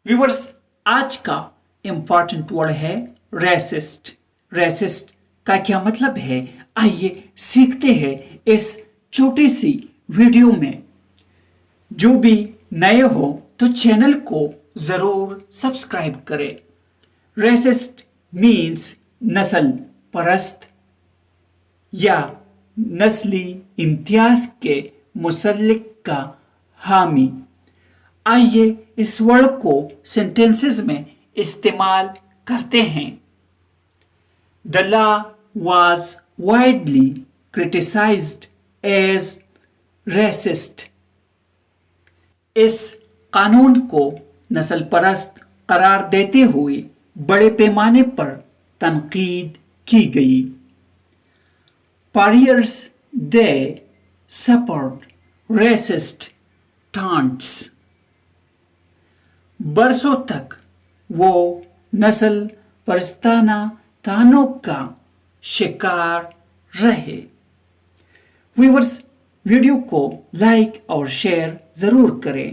Viewers, आज का important word है रेसिस्ट। रेसिस्ट का क्या मतलब है, आइए सीखते हैं इस छोटी सी वीडियो में। जो भी नए हो तो चैनल को जरूर सब्सक्राइब करें। रेसिस्ट मीन्स नस्ल परस्त या नस्ली इम्तियाज के मुसल्लिक का हामी। आइए इस वर्ड को सेंटेंसेस में इस्तेमाल करते हैं। The law was widely criticized as racist. इस कानून को नस्ल परस्त करार देते हुए बड़े पैमाने पर तनकीद की गई। Pariahs, they suffered racist taunts. बरसों तक वो नस्ल परस्ताना तानों का शिकार रहे। व्यूअर्स, वीडियो को लाइक और शेयर जरूर करें।